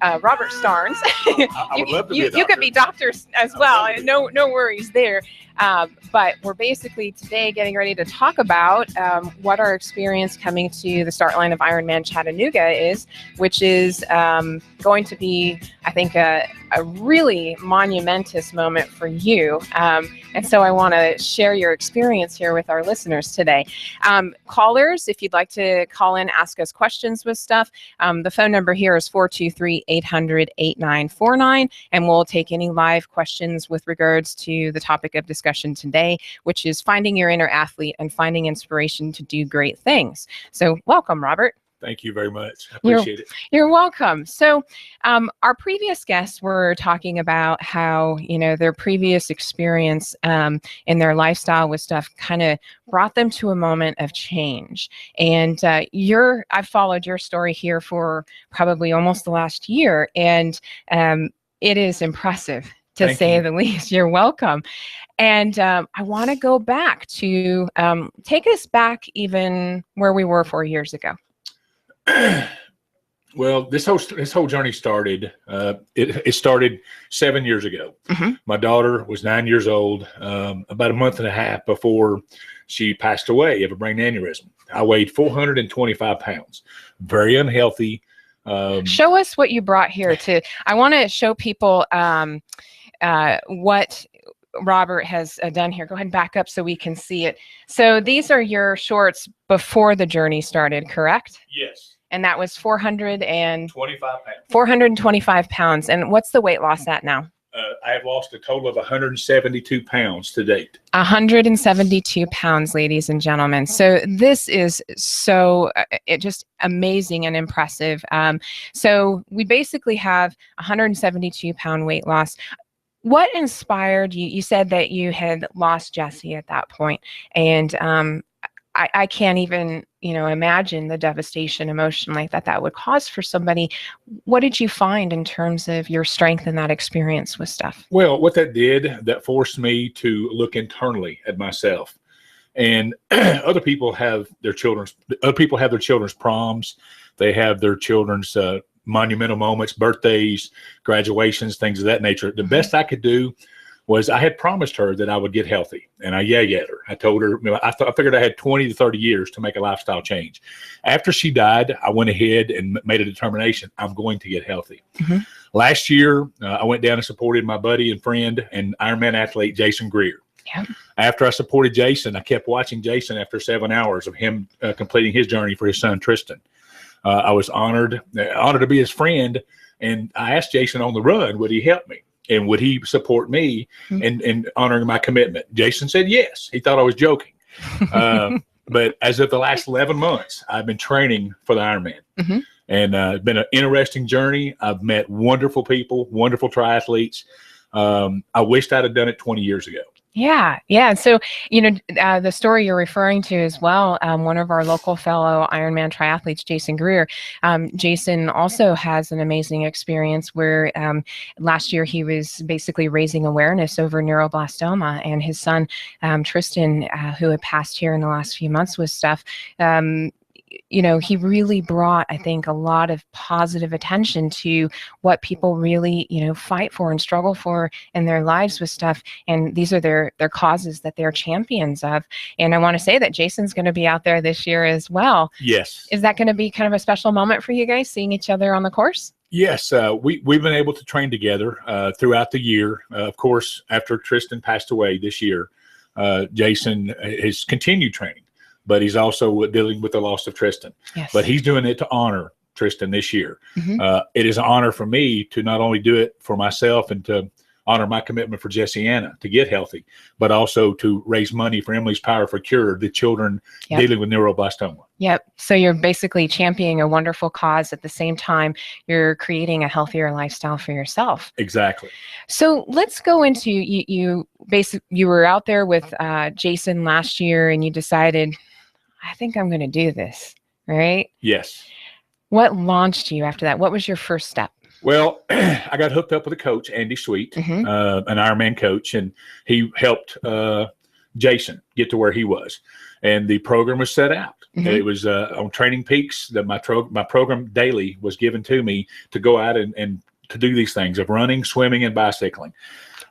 Robert Starnes. I would love to be a doctor. You could be doctors as well. No worries there. But we're basically today getting ready to talk about what our experience coming to the start line of IronMan Chattanooga is, which is going to be, I think, a really monumentous moment for you. And so I want to share your experience here with our listeners today. Callers, if you'd like to call in, ask us questions with stuff, the phone number here is 423-800-8949, and we'll take any live questions with regards to the topic of discussion today, which is finding your inner athlete and finding inspiration to do great things. So welcome, Robert. Thank you very much. I appreciate it. You're welcome. So our previous guests were talking about how, their previous experience in their lifestyle with stuff kind of brought them to a moment of change. And I've followed your story here for probably almost the last year. And it is impressive, to say the least. You're welcome. And I want to go back to take us back even where we were 4 years ago. Well, this whole journey started. It started 7 years ago. My daughter was 9 years old, about a month and a half before she passed away of a brain aneurysm. I weighed 425 pounds, very unhealthy. Show us what you brought here. I want to show people what Robert has done here. Go ahead and back up so we can see it. So these are your shorts before the journey started, correct? Yes. And that was 425 pounds. 425 pounds. And what's the weight loss at now? I have lost a total of 172 pounds to date. 172 pounds, ladies and gentlemen. So this is just amazing and impressive. So we basically have 172 pound weight loss. What inspired you? You said that you had lost Jesse at that point, and I can't even, imagine the devastation emotionally that would cause for somebody. What did you find in terms of your strength in that experience with stuff? Well, what that forced me to look internally at myself. And other people have their children's proms. They have their children's monumental moments, birthdays, graduations, things of that nature. The best I could do was I had promised her that I would get healthy, and I yagged at her. I told her, I figured I had 20 to 30 years to make a lifestyle change. After she died, I went ahead and made a determination. I'm going to get healthy. Last year, I went down and supported my buddy and friend and Ironman athlete, Jason Greer. Yep. After I supported Jason, I kept watching Jason after 7 hours of him completing his journey for his son, Tristan. I was honored to be his friend, and I asked Jason on the run, would he help me? And would he support me in honoring my commitment? Jason said yes. He thought I was joking. But as of the last 11 months, I've been training for the Ironman. And it's been an interesting journey. I've met wonderful people, wonderful triathletes. I wished I'd have done it 20 years ago. Yeah. Yeah. So, the story you're referring to as well, one of our local fellow Ironman triathletes, Jason Greer, Jason also has an amazing experience where last year he was basically raising awareness over neuroblastoma, and his son, Tristan, who had passed here in the last few months with stuff, he really brought, I think, a lot of positive attention to what people really, fight for and struggle for in their lives with stuff. And these are their causes that they're champions of. And I want to say that Jason's going to be out there this year as well. Yes. Is that going to be kind of a special moment for you guys, seeing each other on the course? Yes. We've been able to train together throughout the year. Of course, after Tristan passed away this year, Jason has continued training. But he's also dealing with the loss of Tristan. Yes. But he's doing it to honor Tristan this year. It is an honor for me to not only do it for myself and to honor my commitment for Jesse Anna to get healthy, but also to raise money for Emily's Power for Cure, the children dealing with neuroblastoma. Yep. So you're basically championing a wonderful cause. At the same time, you're creating a healthier lifestyle for yourself. Exactly. So let's go into you were out there with Jason last year, and you decided, I think I'm going to do this, right? Yes. What launched you after that? What was your first step? Well, I got hooked up with a coach, Andy Sweet, an Ironman coach, and he helped Jason get to where he was. And the program was set out. It was on Training Peaks that my program daily was given to me to go out and to do these things of running, swimming, and bicycling.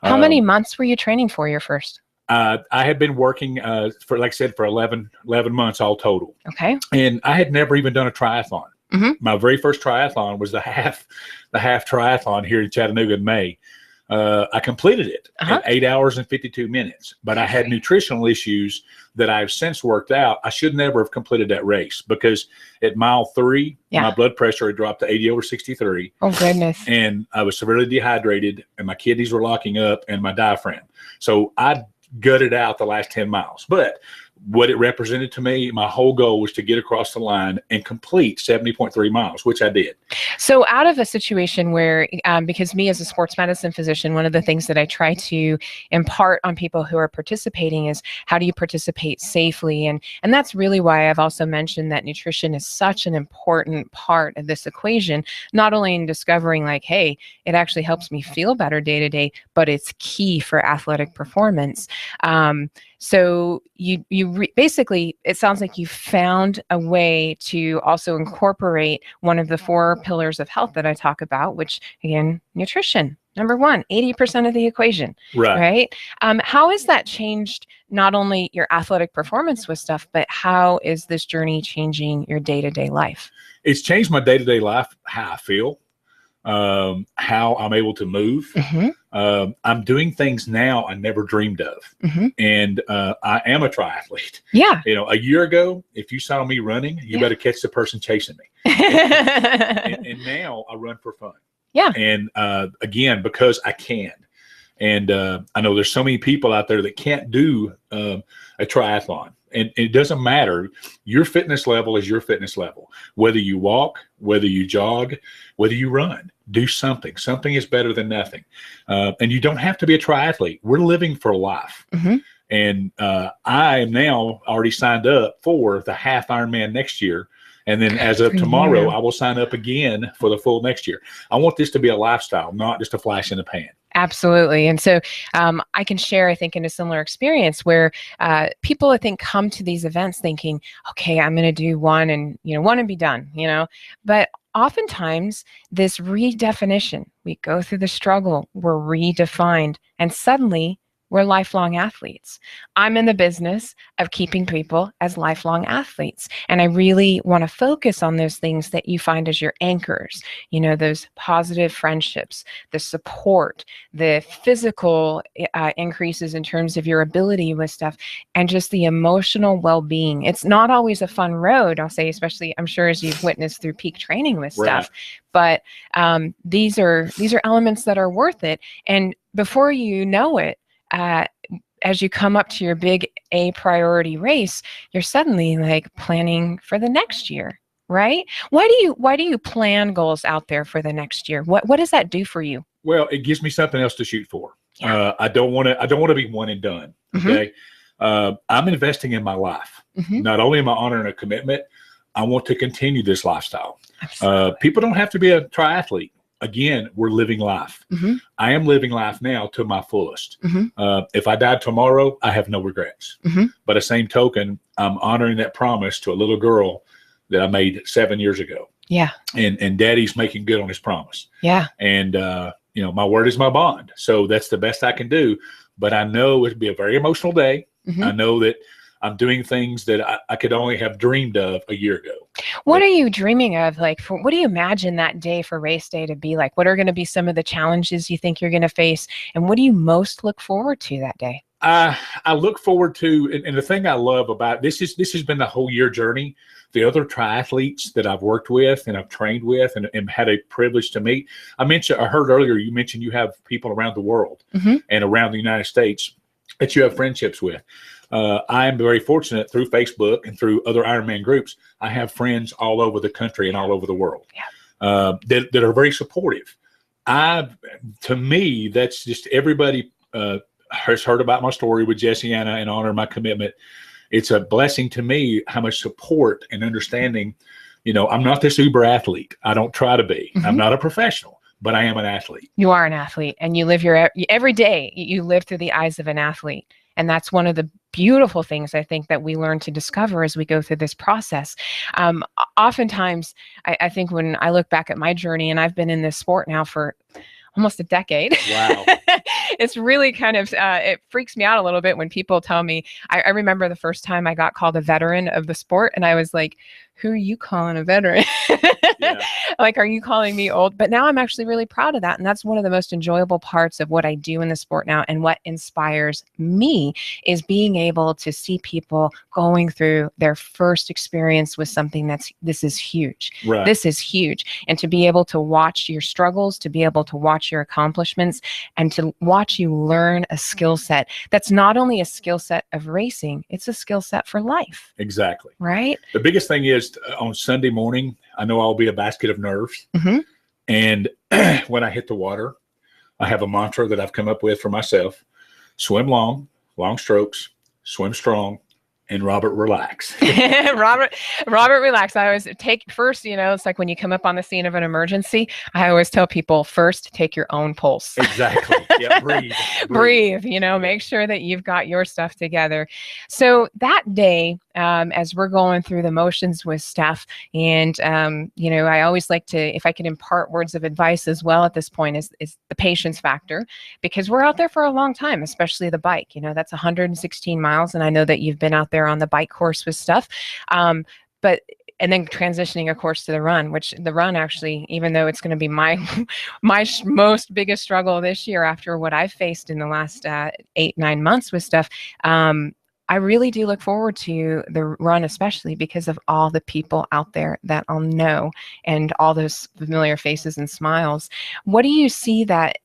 How many months were you training for your first? I had been working for 11 months all total. Okay. And I had never even done a triathlon. My very first triathlon was the half triathlon here in Chattanooga in May. I completed it in 8 hours and 52 minutes, but I had nutritional issues that I've since worked out. I should never have completed that race because at mile 3, my blood pressure had dropped to 80/63. Oh, goodness. And I was severely dehydrated, and my kidneys were locking up and my diaphragm. So I gutted out the last 10 miles. But what it represented to me, my whole goal was to get across the line and complete 70.3 miles, which I did. So out of a situation where, because me as a sports medicine physician, one of the things that I try to impart on people who are participating is how do you participate safely? And that's really why I've also mentioned that nutrition is such an important part of this equation, not only in discovering like, hey, it actually helps me feel better day to day, but it's key for athletic performance. So basically, it sounds like you found a way to also incorporate one of the 4 pillars of health that I talk about, which again, nutrition. Number 1, 80% of the equation, right? How has that changed not only your athletic performance with stuff, but how is this journey changing your day-to-day life? It's changed my day-to-day life, how I feel, how I'm able to move. I'm doing things now I never dreamed of. And I am a triathlete. Yeah. You know, a year ago, if you saw me running, you better catch the person chasing me. and now I run for fun. Yeah. And again, because I can. And I know there's so many people out there that can't do a triathlon. And it doesn't matter. Your fitness level is your fitness level. Whether you walk, whether you jog, whether you run, do something. Something is better than nothing. And you don't have to be a triathlete. We're living for life. And I am now already signed up for the half Ironman next year. And then as of tomorrow, I will sign up again for the full next year. I want this to be a lifestyle, not just a flash in the pan. Absolutely. And so I can share, I think, in a similar experience where people, I think, come to these events thinking, okay, I'm going to do one and, one and be done, but oftentimes this redefinition, we go through the struggle, we're redefined, and suddenly we're lifelong athletes. I'm in the business of keeping people as lifelong athletes. And I really want to focus on those things that you find as your anchors, those positive friendships, the support, the physical increases in terms of your ability with stuff, and just the emotional well-being. It's not always a fun road, I'll say, especially I'm sure as you've witnessed through peak training with stuff. But these are elements that are worth it. And before you know it, as you come up to your big A priority race, you're suddenly like planning for the next year, right? Why do you plan goals out there for the next year? What does that do for you? Well, it gives me something else to shoot for. I don't want to be one and done. Okay. I'm investing in my life. Not only am I honoring a commitment, I want to continue this lifestyle. People don't have to be a triathlete. Again, we're living life. I am living life now to my fullest. If I died tomorrow, I have no regrets. But the same token, I'm honoring that promise to a little girl that I made 7 years ago. Yeah. And daddy's making good on his promise. Yeah. And, my word is my bond. So that's the best I can do. But I know it'd be a very emotional day. I know that I'm doing things that I could only have dreamed of a year ago. What are you dreaming of? What do you imagine that day for race day to be like? What are going to be some of the challenges you think you're going to face? And what do you most look forward to that day? I look forward to, and the thing I love about this has been the whole year journey. The other triathletes that I've worked with and I've trained with and had a privilege to meet. I heard earlier, you mentioned you have people around the world and around the United States that you have friendships with. I am very fortunate through Facebook and through other Ironman groups. I have friends all over the country and all over the world that are very supportive. To me, that's just everybody has heard about my story with Jessiana and honor my commitment. It's a blessing to me how much support and understanding. I'm not this uber athlete. I don't try to be. I'm not a professional, but I am an athlete. You are an athlete, and you live every day. You live through the eyes of an athlete. And that's one of the beautiful things I think that we learn to discover as we go through this process. Oftentimes, I think when I look back at my journey, and I've been in this sport now for almost a decade. Wow. It's really kind of, it freaks me out a little bit when people tell me, I remember the first time I got called a veteran of the sport, and I was like who are you calling a veteran? Like, are you calling me old? But now I'm actually really proud of that. And that's one of the most enjoyable parts of what I do in the sport now. And what inspires me is being able to see people going through their first experience with something this is huge. Right. This is huge. And to be able to watch your struggles, to be able to watch your accomplishments, and to watch you learn a skill set that's not only a skill set of racing, it's a skill set for life. Exactly. Right? The biggest thing is on Sunday morning, I know I'll be a basket of nerves. Mm-hmm. And when I hit the water, I have a mantra that I've come up with for myself: swim long strokes, swim strong, and Robert, relax. Robert, relax. I always take first, it's like when you come up on the scene of an emergency, I always tell people first, take your own pulse. Exactly. Yeah, breathe. Breathe, make sure that you've got your stuff together. So that day, as we're going through the motions with stuff, and, I always like to, if I can impart words of advice as well at this point, is the patience factor, because we're out there for a long time, especially the bike. That's 116 miles. And I know that you've been out there on the bike course with stuff. And then transitioning, of course, to the run, which the run actually, even though it's going to be my most biggest struggle this year after what I've faced in the last 8-9 months with stuff, I really do look forward to the run, especially because of all the people out there that I'll know and all those familiar faces and smiles. What do you see that,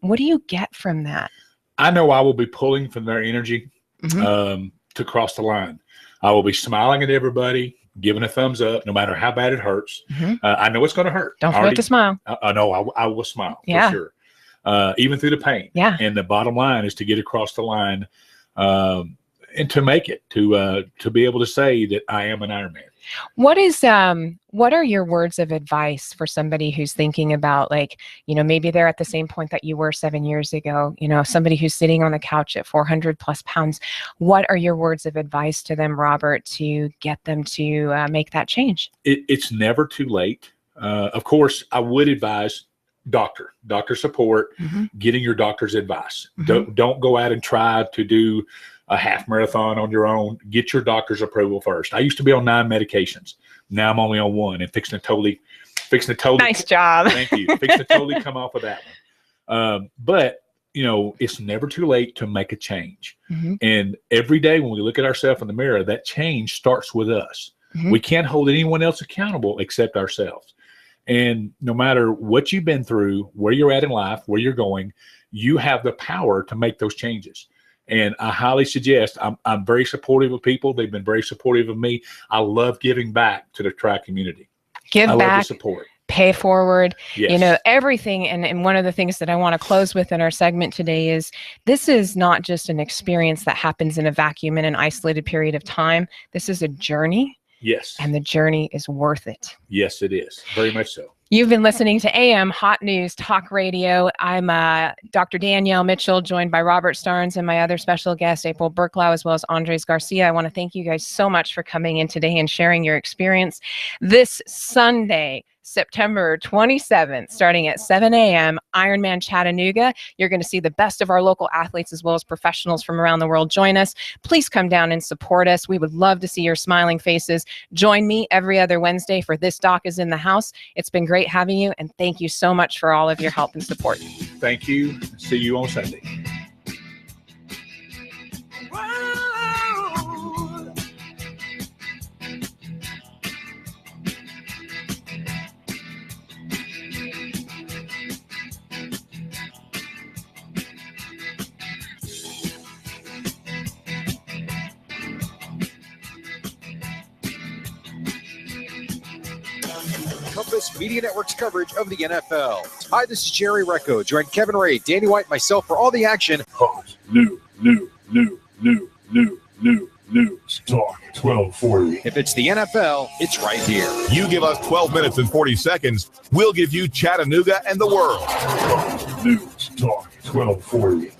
what do you get from that? I know I will be pulling from their energy to cross the line. I will be smiling at everybody, giving a thumbs up, no matter how bad it hurts. I know it's going to hurt. Don't forget to smile. I know I will smile for sure, even through the pain. Yeah. And the bottom line is to get across the line and to make it, to be able to say that I am an Ironman. What are your words of advice for somebody who's thinking about, like, maybe they're at the same point that you were 7 years ago, somebody who's sitting on the couch at 400 plus pounds? What are your words of advice to them, Robert, to get them to make that change? It's never too late. Of course, I would advise doctor support, getting your doctor's advice. Don't go out and try to do a half marathon on your own. Get your doctor's approval first. I used to be on 9 medications. Now I'm only on 1 and fixing to totally. Nice job. Thank you. Fixing to totally come off of that one. But it's never too late to make a change. And every day when we look at ourselves in the mirror, that change starts with us. We can't hold anyone else accountable except ourselves. And no matter what you've been through, where you're at in life, where you're going, you have the power to make those changes. And I highly suggest, I'm very supportive of people. They've been very supportive of me. I love giving back to the track community. Give back. Love the support. Pay forward, Yes. Everything. And one of the things that I want to close with in our segment today is this is not just an experience that happens in a vacuum in an isolated period of time. This is a journey. Yes. And the journey is worth it. Yes, it is. Very much so. You've been listening to AM Hot News Talk Radio. I'm Dr. Danielle Mitchell, joined by Robert Starnes and my other special guest, April Burklow, as well as Andres Garcia. I want to thank you guys so much for coming in today and sharing your experience. This Sunday, September 27th, starting at 7 a.m., IronMan Chattanooga. You're going to see the best of our local athletes as well as professionals from around the world join us. Please come down and support us. We would love to see your smiling faces. Join me every other Wednesday for This Doc is in the House. It's been great having you, and thank you so much for all of your help and support. Thank you. See you on Sunday. Compass Media Network's coverage of the NFL. Hi, this is Jerry Recco. Join Kevin Ray, Danny White, and myself for all the action. Hot news talk 1240. If it's the NFL, it's right here. You give us 12 minutes and 40 seconds, we'll give you Chattanooga and the world. Hot news talk 1240.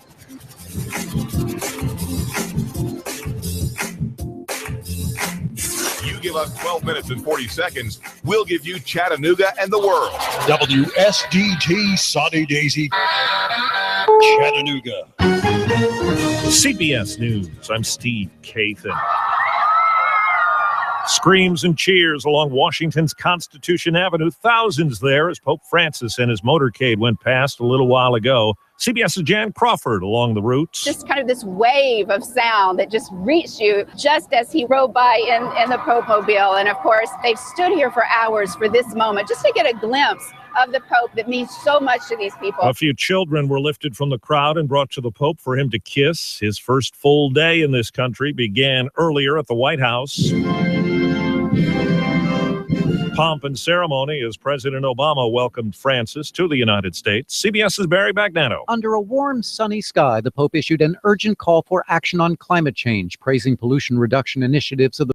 You give us 12 minutes and 40 seconds, we'll give you Chattanooga and the world. WSDT Sunny Daisy, Chattanooga. CBS News, I'm Steve Kathan. Screams and cheers along Washington's Constitution Avenue. Thousands there as Pope Francis and his motorcade went past a little while ago. CBS's Jan Crawford along the route. Just kind of this wave of sound that just reached you just as he rode by in the Pope-mobile. And of course, they've stood here for hours for this moment just to get a glimpse of the Pope that means so much to these people. A few children were lifted from the crowd and brought to the Pope for him to kiss. His first full day in this country began earlier at the White House. Pomp and ceremony as President Obama welcomed Francis to the United States. CBS's Barry Bagnano. Under a warm, sunny sky, the Pope issued an urgent call for action on climate change, praising pollution reduction initiatives of the